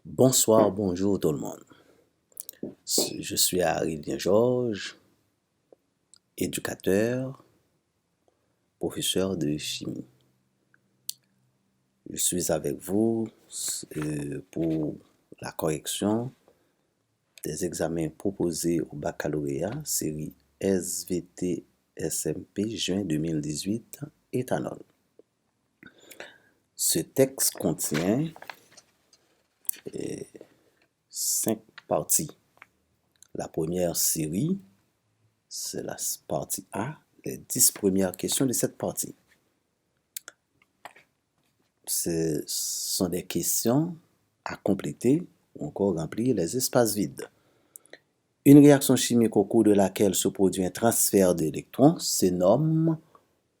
Bonsoir, bonjour tout le monde. Je suis Arilien Georges, éducateur, professeur de chimie. Je suis avec vous pour la correction des examens proposés au baccalauréat, série SVT SMP juin 2018, éthanol. Ce texte contient 5 parties. La première série, c'est la partie A, les 10 premières questions de cette partie. Ce sont des questions à compléter ou encore remplir les espaces vides. Une réaction chimique au cours de laquelle se produit un transfert d'électrons se nomme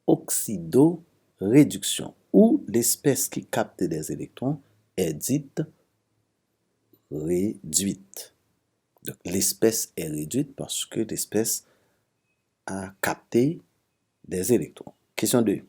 oxydoréduction, où l'espèce qui capte des électrons est dite réduite. Donc, l'espèce est réduite parce que l'espèce a capté des électrons. Question 2.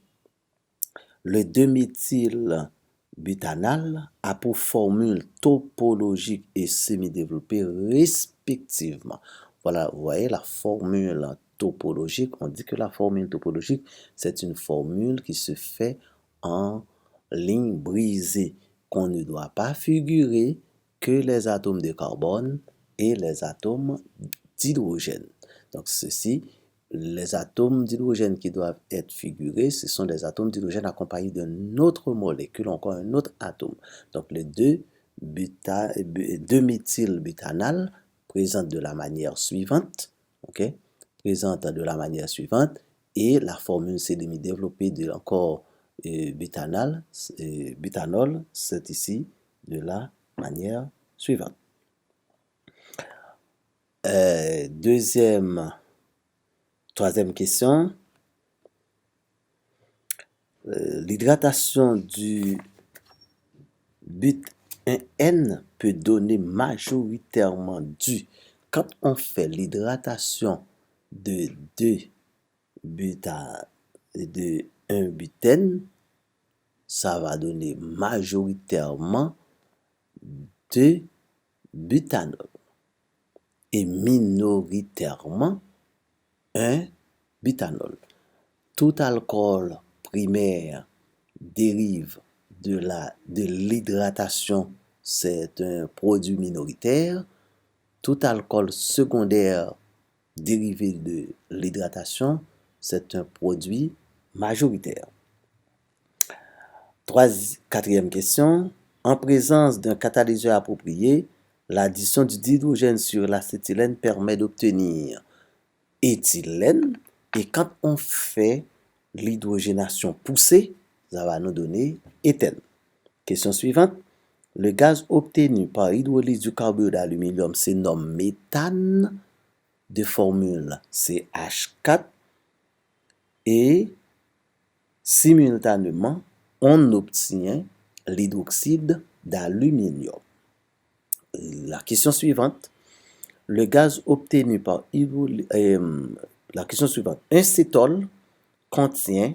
Le 2-méthylbutanal a pour formule topologique et semi-développée respectivement. Voilà, vous voyez la formule topologique. On dit que la formule topologique, c'est une formule qui se fait en ligne brisée, qu'on ne doit pas figurer que les atomes de carbone et les atomes d'hydrogène. Donc, les atomes d'hydrogène qui doivent être figurés, ce sont des atomes d'hydrogène accompagnés d'une autre molécule, encore un autre atome. Donc, le 2-méthylbutanal présente de la manière suivante, et la formule s'est développée de encore butanol, c'est ici de la manière suivante. Troisième question. L'hydratation du but 1N peut donner majoritairement du. Quand on fait l'hydratation de 1-butène, ça va donner majoritairement 2-butanol et minoritairement 1-butanol. Tout alcool primaire dérive de l'hydratation, c'est un produit minoritaire. Tout alcool secondaire dérivé de l'hydratation, c'est un produit majoritaire. Quatrième question. En présence d'un catalyseur approprié, l'addition du dihydrogène sur l'acétylène permet d'obtenir éthylène. Et quand on fait l'hydrogénation poussée, ça va nous donner éthène. Question suivante. Le gaz obtenu par hydrolyse du carbure d'aluminium se nomme méthane, de formule CH4, et simultanément, on obtient l'hydroxyde d'aluminium. La question suivante. Le gaz obtenu par la question suivante. Un cétol contient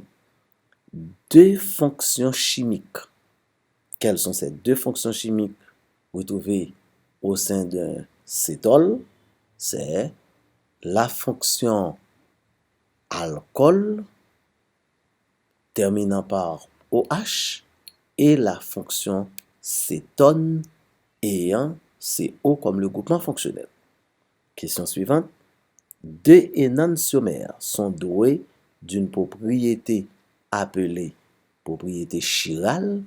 2 fonctions chimiques. Quelles sont ces 2 fonctions chimiques retrouvées au sein d'un cétol? C'est la fonction alcool terminant par OH et la fonction cétone ayant CO comme le groupement fonctionnel. Question suivante. 2 énantiomères sont doués d'une propriété appelée propriété chirale,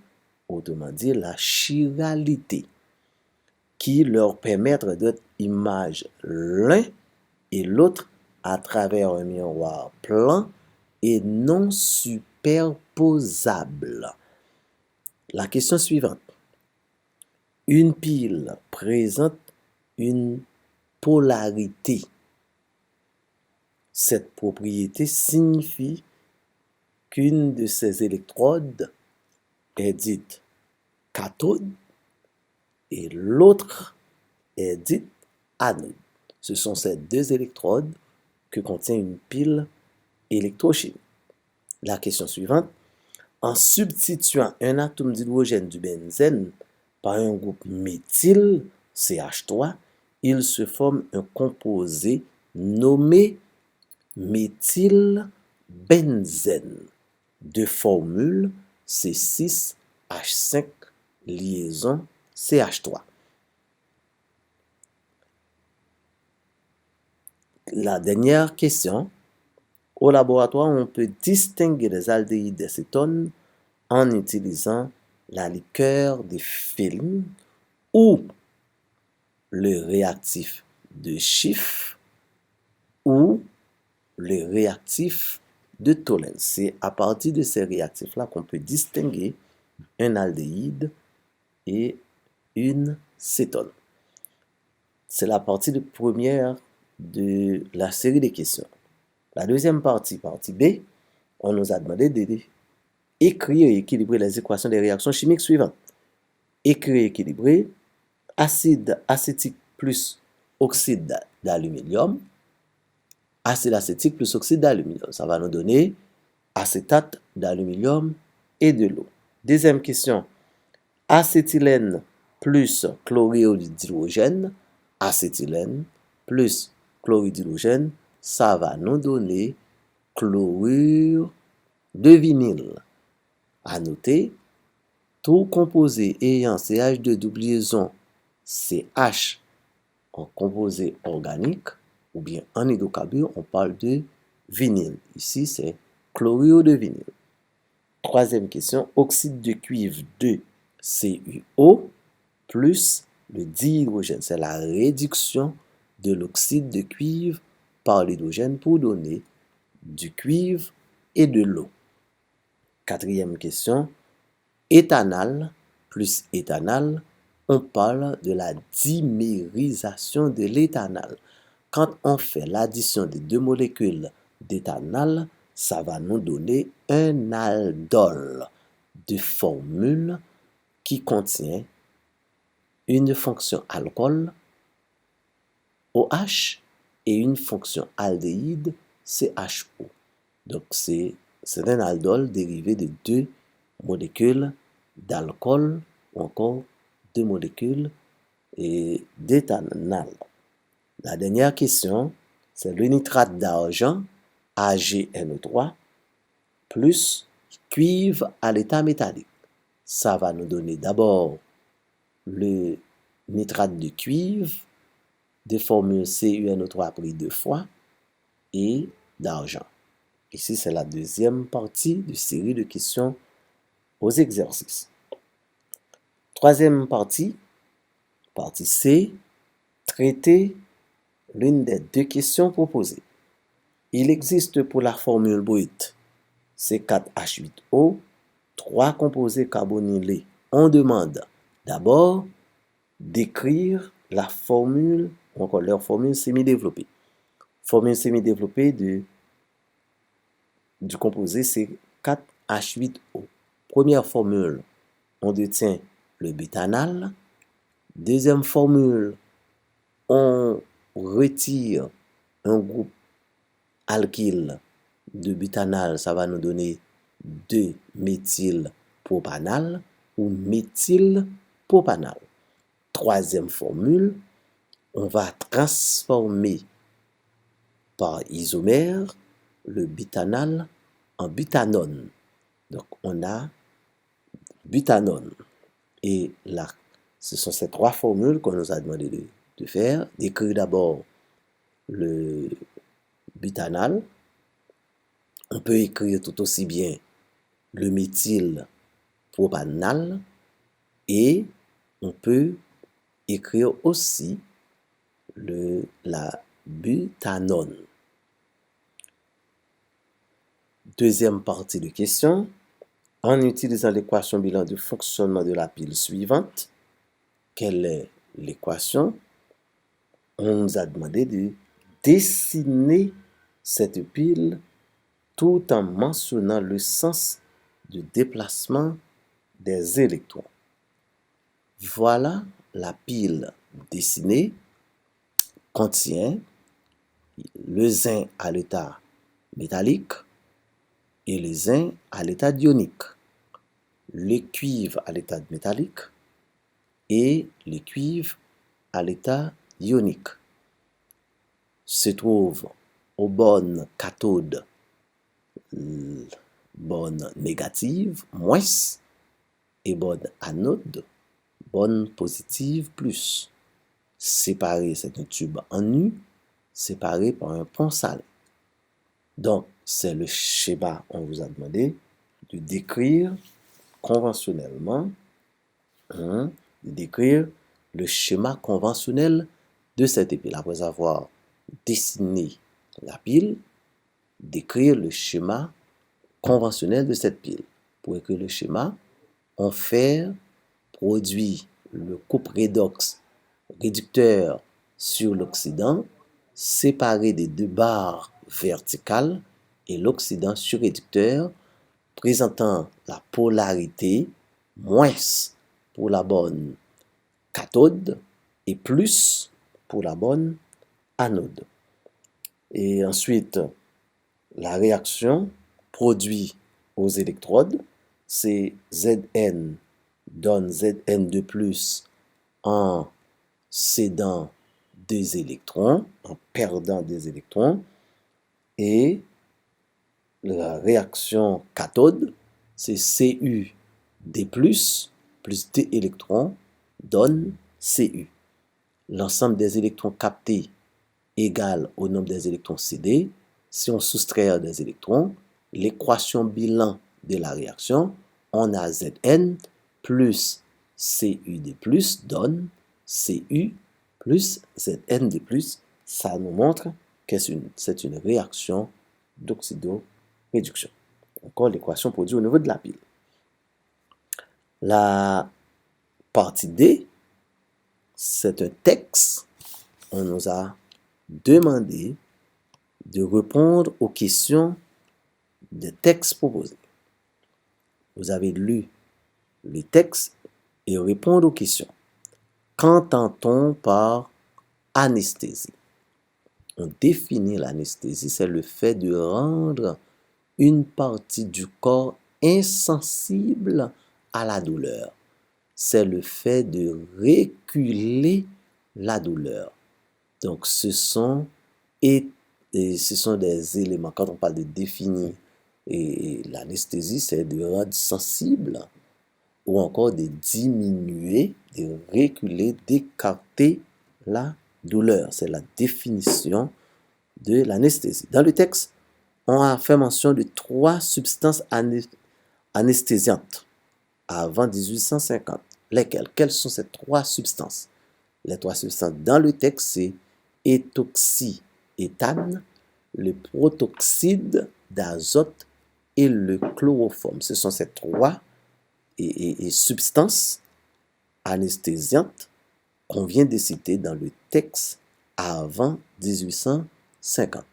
autrement dit la chiralité, qui leur permettra d'être image l'un et l'autre à travers un miroir plan et non superposable. La question suivante. Une pile présente une polarité. Cette propriété signifie qu'une de ces électrodes est dite cathode et l'autre est dite anode. Ce sont ces 2 électrodes que contient une pile électrochimique. La question suivante. En substituant un atome d'hydrogène du benzène par un groupe méthyle, CH3, il se forme un composé nommé méthylbenzène de formule C6H5 liaison CH3. La dernière question. Au laboratoire, on peut distinguer les aldéhydes des cétones en utilisant la liqueur des Fehling ou le réactif de Schiff ou le réactif de Tholen. C'est à partir de ces réactifs-là qu'on peut distinguer un aldéhyde et une cétone. C'est la partie première de la série des questions. La deuxième partie B, on nous a demandé d'écrire et équilibrer les équations des réactions chimiques suivantes. Écrire et équilibrer acide acétique plus oxyde d'aluminium, acide acétique plus oxyde d'aluminium. Ça va nous donner acétate d'aluminium et de l'eau. Deuxième question, acétylène plus chlorure d'hydrogène, acétylène plus chlorure d'hydrogène, ça va nous donner chlorure de vinyle. À noter, tout composé ayant CH2 double liaison CH en composé organique ou bien en hydrocarbure, on parle de vinyle. Ici, c'est chlorure de vinyle. Troisième question, oxyde de cuivre 2 CuO plus le dihydrogène. C'est la réduction de l'oxyde de cuivre par l'hydrogène pour donner du cuivre et de l'eau. Quatrième question, éthanal plus éthanal, on parle de la dimérisation de l'éthanal. Quand on fait l'addition des deux molécules d'éthanal, ça va nous donner un aldol de formule qui contient une fonction alcool, OH, et une fonction aldéhyde, CHO. Donc, c'est un aldol dérivé de deux molécules d'alcool ou encore deux molécules d'éthanal. La dernière question, c'est le nitrate d'argent, AgNO3, plus cuivre à l'état métallique. Ça va nous donner d'abord le nitrate de cuivre, de formule CuNO3 pris deux fois, et d'argent. Ici, c'est la deuxième partie de série de questions aux exercices. Troisième partie, partie C, traiter l'une des deux questions proposées. Il existe pour la formule brute C4H8O 3 composés carbonylés. On demande d'abord d'écrire la formule, ou encore leur formule semi-développée. Formule semi-développée du composé C4H8O. Première formule, on détient le butanal. Deuxième formule, on retire un groupe alkyle de butanal, ça va nous donner 2-méthylpropanal ou méthylpropanal. Troisième formule, on va transformer par isomère le butanal en butanone. Donc, on a butanone. Et là, ce sont ces trois formules qu'on nous a demandé de faire. D'écrire d'abord le butanal. On peut écrire tout aussi bien le méthylpropanal et on peut écrire aussi la butanone. Deuxième partie de question. En utilisant l'équation bilan de fonctionnement de la pile suivante, quelle est l'équation? On nous a demandé de dessiner cette pile tout en mentionnant le sens de déplacement des électrons. Voilà la pile dessinée, contient le zinc à l'état métallique et le zinc à l'état ionique, le cuivre à l'état métallique, et le cuivre à l'état ionique. Se trouve aux bornes cathode borne négative, moins, et borne anode, borne positive, plus. Séparé, c'est un tube en U, séparé par un pont salé. Donc, c'est le schéma, on vous a demandé de décrire conventionnellement, de décrire le schéma conventionnel de cette pile. Après avoir dessiné la pile, décrire le schéma conventionnel de cette pile. Pour écrire le schéma, on fait produit le couple redox réducteur sur l'oxydant, séparé des deux barres verticales, et l'oxydant surréducteur présentant la polarité moins pour la borne cathode et plus pour la borne anode. Et ensuite, la réaction produit aux électrodes, c'est Zn donne Zn de plus en cédant des électrons, en perdant des électrons, et la réaction cathode, c'est Cu D plus D électrons donne Cu. L'ensemble des électrons captés égal au nombre des électrons cédés. Si on soustrait des électrons, l'équation bilan de la réaction, on a Zn plus Cud plus donne Cu plus Zn de plus. Ça nous montre que c'est une réaction d'oxydoréduction. Encore l'équation produite au niveau de la pile. La partie D, c'est un texte. On nous a demandé de répondre aux questions des textes proposés. Vous avez lu les textes et répondre aux questions. Qu'entend-on par anesthésie? On définit l'anesthésie, c'est le fait de rendre une partie du corps insensible à la douleur. C'est le fait de reculer la douleur. Donc, ce sont des éléments. Quand on parle de définir l'anesthésie, c'est de rendre sensible ou encore de diminuer, de reculer, d'écarter la douleur. C'est la définition de l'anesthésie. Dans le texte, on a fait mention de 3 substances anesthésiantes avant 1850. Lesquelles? Quelles sont ces 3 substances? Les 3 substances dans le texte, c'est étoxyéthane, le protoxyde d'azote et le chloroforme. Ce sont ces 3 substances anesthésiantes qu'on vient de citer dans le texte avant 1850.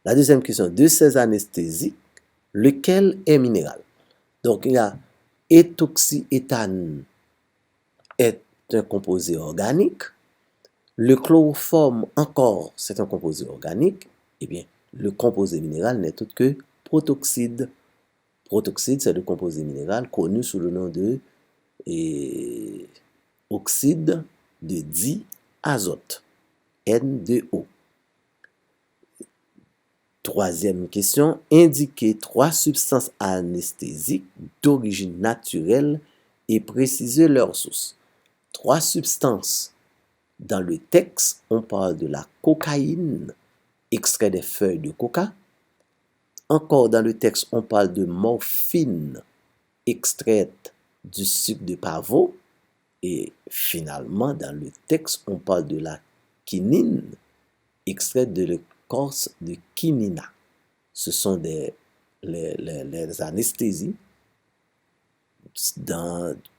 La deuxième question, de ces anesthésiques, lequel est minéral? Donc, il y a étoxyéthane est un composé organique. Le chloroforme, encore, c'est un composé organique. Eh bien, le composé minéral n'est autre que protoxyde. Protoxyde, c'est le composé minéral connu sous le nom de oxyde de diazote, N2O. Troisième question, indiquez 3 substances anesthésiques d'origine naturelle et précisez leur source. 3 substances. Dans le texte, on parle de la cocaïne, extrait des feuilles de coca. Encore dans le texte, on parle de morphine, extraite du sucre de pavot. Et finalement, dans le texte, on parle de la quinine, extraite de l'écorce de quinina. Ce sont les anesthésies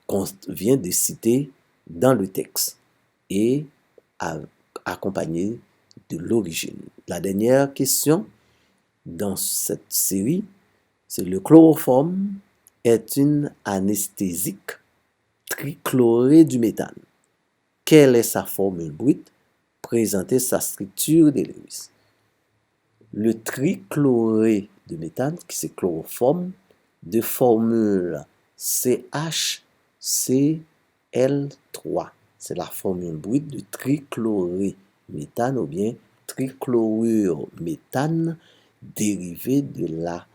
qu'on vient de citer dans le texte et accompagnées de l'origine. La dernière question dans cette série, c'est le chloroforme est une anesthésique trichloré du méthane. Quelle est sa formule brute? Présentez sa structure de Lewis. Le trichloré de méthane, qui c'est chloroforme, de formule CHCl, L3. C'est la formule brute de trichlorométhane ou bien trichlorométhane dérivée de la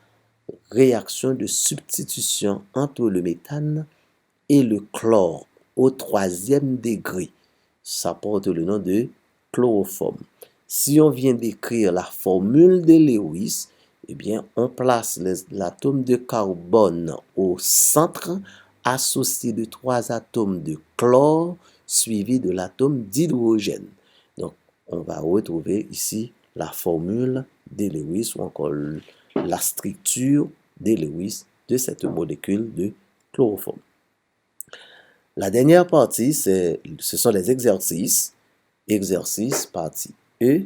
réaction de substitution entre le méthane et le chlore au 3e degré. Ça porte le nom de chloroforme. Si on vient d'écrire la formule de Lewis, eh bien, on place l'atome de carbone au centre, associé de 3 atomes de chlore, suivi de l'atome d'hydrogène. Donc, on va retrouver ici la formule de Lewis ou encore la structure de Lewis de cette molécule de chloroforme. La dernière partie, ce sont les exercices. Exercice, partie E.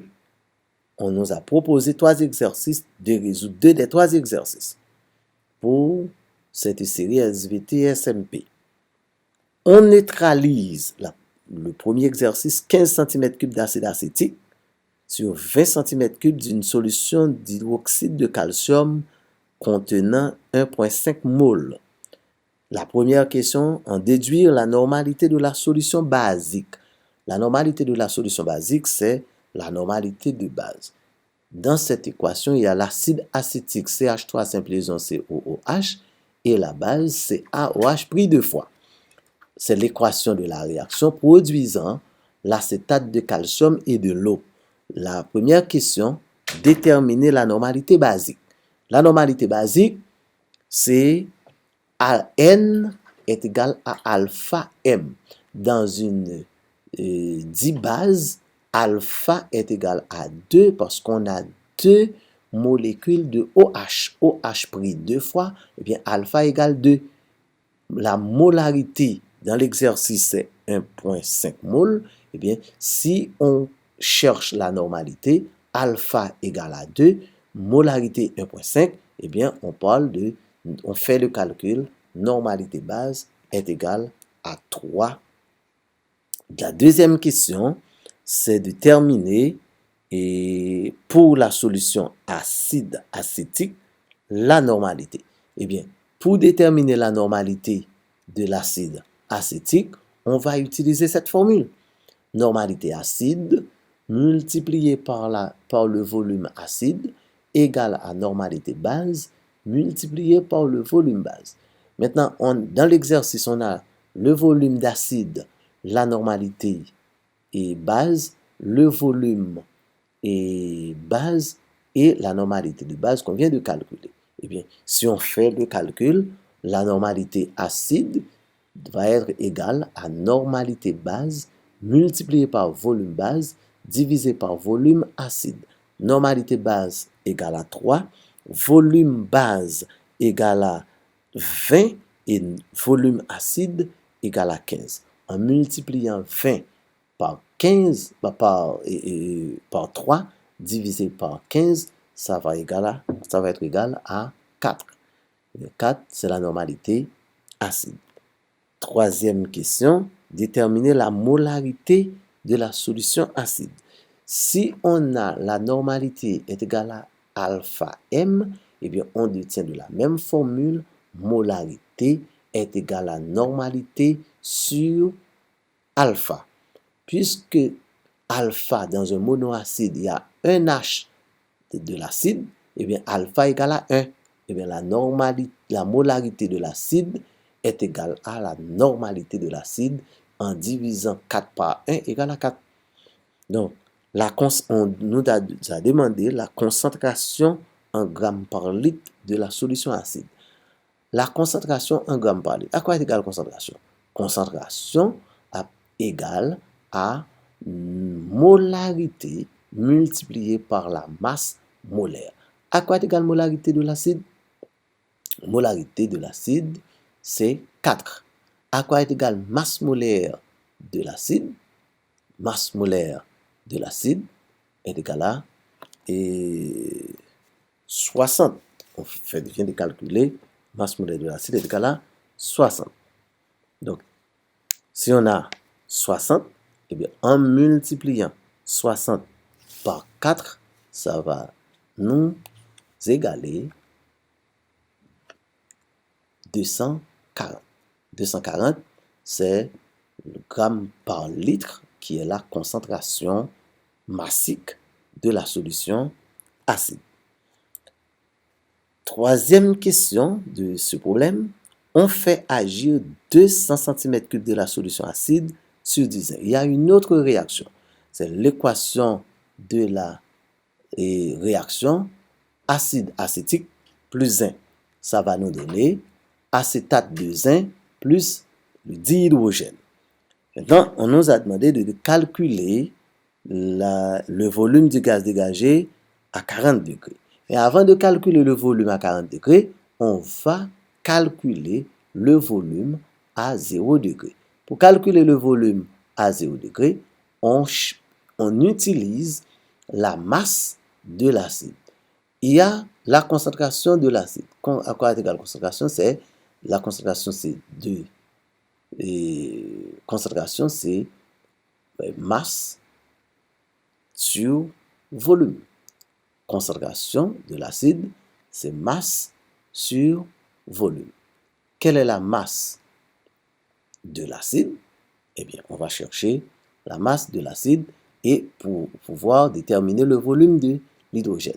On nous a proposé 3 exercices de résoudre 2 des 3 exercices pour cette série SVT SMP. On neutralise le premier exercice 15 cm3 d'acide acétique sur 20 cm3 d'une solution d'hydroxyde de calcium contenant 1,5 mol. La première question, en déduire la normalité de la solution basique. La normalité de la solution basique, c'est la normalité de base. Dans cette équation, il y a l'acide acétique CH3 simple liaison COOH et la base CaOH pris 2 fois. C'est l'équation de la réaction produisant l'acétate de calcium et de l'eau. La première question, déterminer la normalité basique. La normalité basique, c'est N est égal à alpha M. Dans une dibase, alpha est égal à 2 parce qu'on a 2 molécules de OH. OH pris 2 fois, et bien alpha égale 2. La molarité dans l'exercice c'est 1,5 mol. Et bien si on cherche la normalité, alpha égale à 2, molarité 1,5, et bien on fait le calcul, normalité base est égale à 3. La deuxième question, c'est de déterminer pour la solution acide acétique, la normalité. Eh bien, pour déterminer la normalité de l'acide acétique, on va utiliser cette formule. Normalité acide multiplié par le volume acide égale à normalité base multiplié par le volume base. Maintenant, dans l'exercice, on a le volume d'acide, la normalité et base, le volume et base et la normalité de base qu'on vient de calculer. Eh bien, si on fait le calcul, la normalité acide va être égale à normalité base multiplié par volume base divisé par volume acide. Normalité base égale à 3, volume base égale à 20 et volume acide égale à 15. En multipliant 20 par 15, par 3 divisé par 15, ça va être égal à 4. 4, c'est la normalité acide. Troisième question, déterminer la molarité de la solution acide. Si on a la normalité est égale à alpha M, eh bien on détient de la même formule, molarité est égale à normalité sur alpha. Puisque alpha dans un monoacide, il y a un H de l'acide, eh bien alpha égale à 1. Eh bien la molarité de l'acide est égale à la normalité de l'acide en divisant 4 par 1 égale à 4. Donc, on nous a demandé la concentration en grammes par litre de la solution acide. La concentration en grammes par litre. À quoi est égale concentration? Concentration égale à molarité multipliée par la masse molaire. À quoi est égale molarité de l'acide? Molarité de l'acide, c'est 4. À quoi est égale masse molaire de l'acide? Masse molaire de l'acide est égale à 60. On vient de calculer, masse molaire de l'acide est égale à 60. Donc, si on a 60, eh bien, en multipliant 60 par 4, ça va nous égaler 240. 240, c'est grammes par litre, qui est la concentration massique de la solution acide. Troisième question de ce problème, on fait agir 200 cm3 de la solution acide sur du zinc. Il y a une autre réaction, c'est l'équation de la réaction acide acétique plus zinc. Ça va nous donner acétate de zinc plus le dihydrogène. Maintenant, on nous a demandé de calculer le volume du gaz dégagé à 40 degrés. Et avant de calculer le volume à 40 degrés, on va calculer le volume à 0 degré. Pour calculer le volume à 0 degré, on utilise la masse de l'acide. Il y a la concentration de l'acide. À quoi est égale la concentration? C'est la concentration, c'est 2. Et concentration, c'est masse sur volume. Concentration de l'acide, c'est masse sur volume. Quelle est la masse de l'acide? Eh bien, on va chercher la masse de l'acide et pour pouvoir déterminer le volume de l'hydrogène.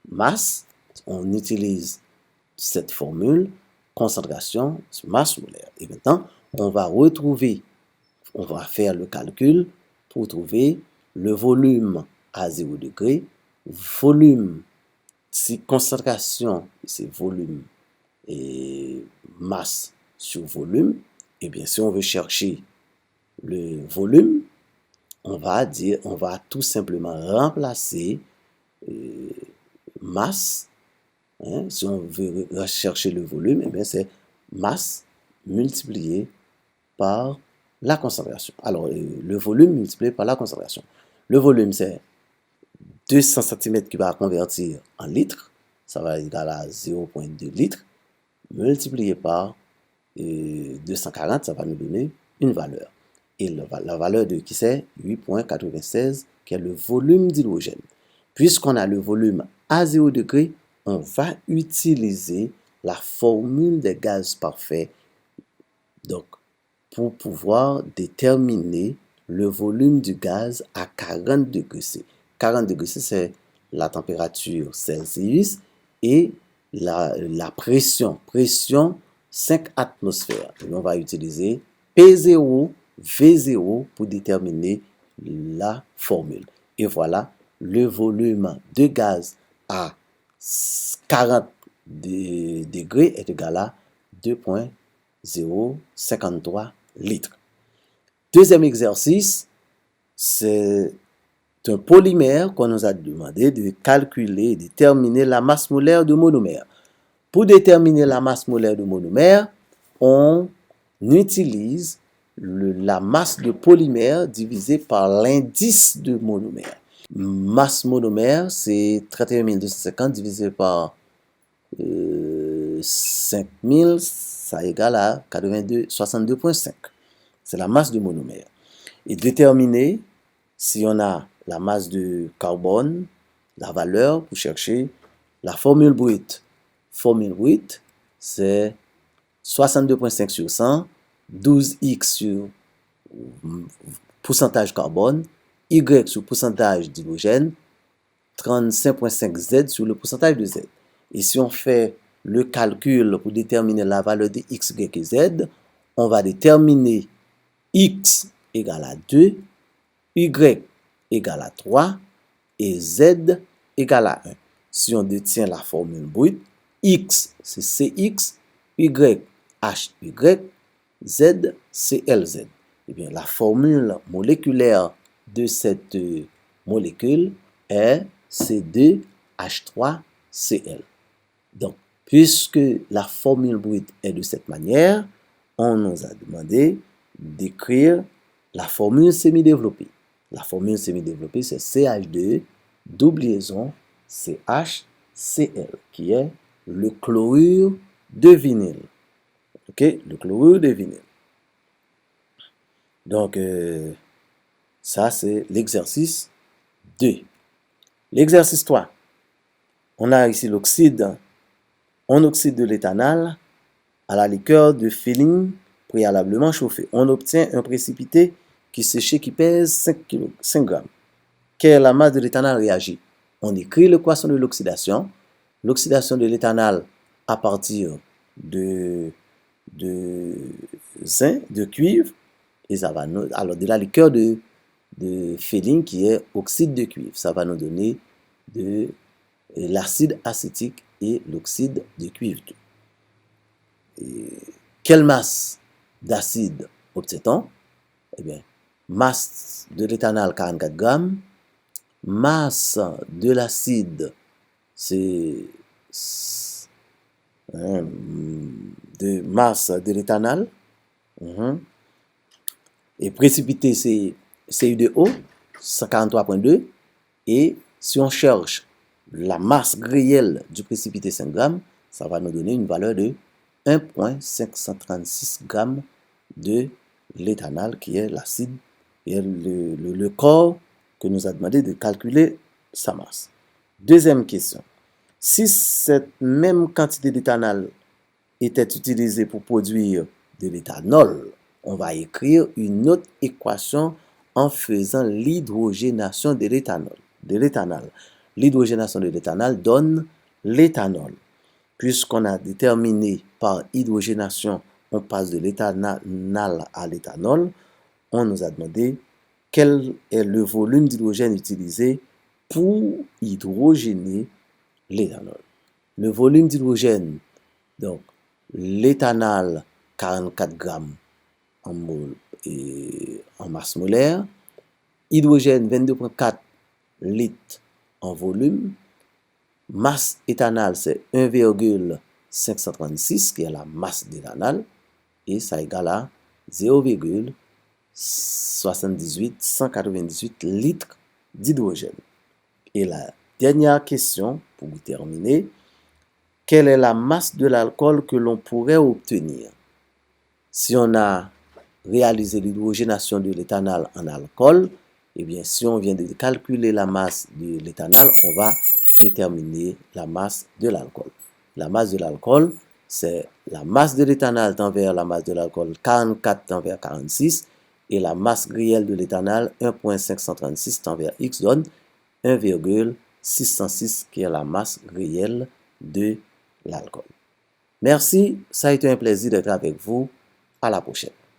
Masse, on utilise cette formule, concentration, masse molaire. Et maintenant, on va faire le calcul pour trouver le volume à 0 degré. Volume, si concentration, c'est volume et masse sur volume, et bien si on veut chercher le volume, on va tout simplement remplacer masse. Si on veut rechercher le volume, et bien c'est masse multiplié par la concentration. Alors, le volume multiplié par la concentration. Le volume, c'est 200 cm3 à convertir en litres. Ça va être égal à 0,2 litres multiplié par 240, ça va nous donner une valeur. Et la valeur de qui c'est 8,96, qui est le volume d'hydrogène. Puisqu'on a le volume à 0 degré, on va utiliser la formule des gaz parfaits. Donc, pour pouvoir déterminer le volume du gaz à 40 degrés C. 40 degrés C, c'est la température Celsius et la pression 5 atmosphères. Et on va utiliser P0, V0 pour déterminer la formule. Et voilà, le volume de gaz à 40 degrés est égal à 2,053 litres. Deuxième exercice, c'est un polymère qu'on nous a demandé de calculer et déterminer la masse molaire de monomère. Pour déterminer la masse molaire de monomère, on utilise la masse de polymère divisée par l'indice de monomère. Masse monomère, c'est 31 250 divisé par 5000, ça égale à 62,5. C'est la masse de monomère. Et déterminer si on a la masse de carbone, la valeur pour chercher la formule brute. Formule brute, c'est 62,5 sur 100, 12x sur pourcentage carbone, y sur pourcentage d'hydrogène, 35,5 Z sur le pourcentage de Z. Et si on fait le calcul pour déterminer la valeur de x, y et z, on va déterminer x égale à 2, y égale à 3 et z égale à 1. Si on détient la formule brute, x c'est cx, y hy, z c'est lz. Eh bien, la formule moléculaire de cette molécule est C2H3Cl. Donc, puisque la formule brute est de cette manière, on nous a demandé d'écrire la formule semi-développée. La formule semi-développée, c'est CH2, double liaison CHCl, qui est le chlorure de vinyle. OK? Le chlorure de vinyle. Donc, ça, c'est l'exercice 2. L'exercice 3. On a ici l'oxyde. On oxyde de l'éthanol à la liqueur de Fehling préalablement chauffé. On obtient un précipité qui séché qui pèse 5 grammes. Quelle est la masse de l'éthanol réagit? On écrit l'équation de l'oxydation. L'oxydation de l'éthanol à partir de zinc, de cuivre, et ça va nous, alors de la liqueur de Féline qui est oxyde de cuivre. Ça va nous donner de l'acide acétique et l'oxyde de cuivre. Et quelle masse d'acide obtient-on? Eh bien, masse de l'éthanol 44 grammes, masse de l'acide, c'est de masse de l'éthanol, et précipité c'est CuDO, 143,2, et si on cherche la masse réelle du précipité 5 grammes, ça va nous donner une valeur de 1,536 grammes de l'éthanol qui est l'acide et le corps que nous a demandé de calculer sa masse. Deuxième question. Si cette même quantité d'éthanol était utilisée pour produire de l'éthanol, on va écrire une autre équation en faisant l'hydrogénation de l'éthanol. L'hydrogénation de l'éthanol donne l'éthanol. Puisqu'on a déterminé par hydrogénation, on passe de l'éthanol à l'éthanol, on nous a demandé quel est le volume d'hydrogène utilisé pour hydrogéner l'éthanol. Le volume d'hydrogène, donc l'éthanol 44 grammes en masse molaire, hydrogène 22,4 litres en volume, masse éthanol c'est 1,536 qui est la masse d'éthanol et ça égale à 0,198 litres d'hydrogène. Et la dernière question pour terminer, quelle est la masse de l'alcool que l'on pourrait obtenir? Si on a réalisé l'hydrogénation de l'éthanol en alcool, eh bien si on vient de calculer la masse de l'éthanol, on va déterminer la masse de l'alcool. La masse de l'alcool, c'est la masse de l'éthanol envers la masse de l'alcool 44 envers 46 et la masse réelle de l'éthanol 1,536 envers X donne 1,606 qui est la masse réelle de l'alcool. Merci, ça a été un plaisir d'être avec vous. À la prochaine.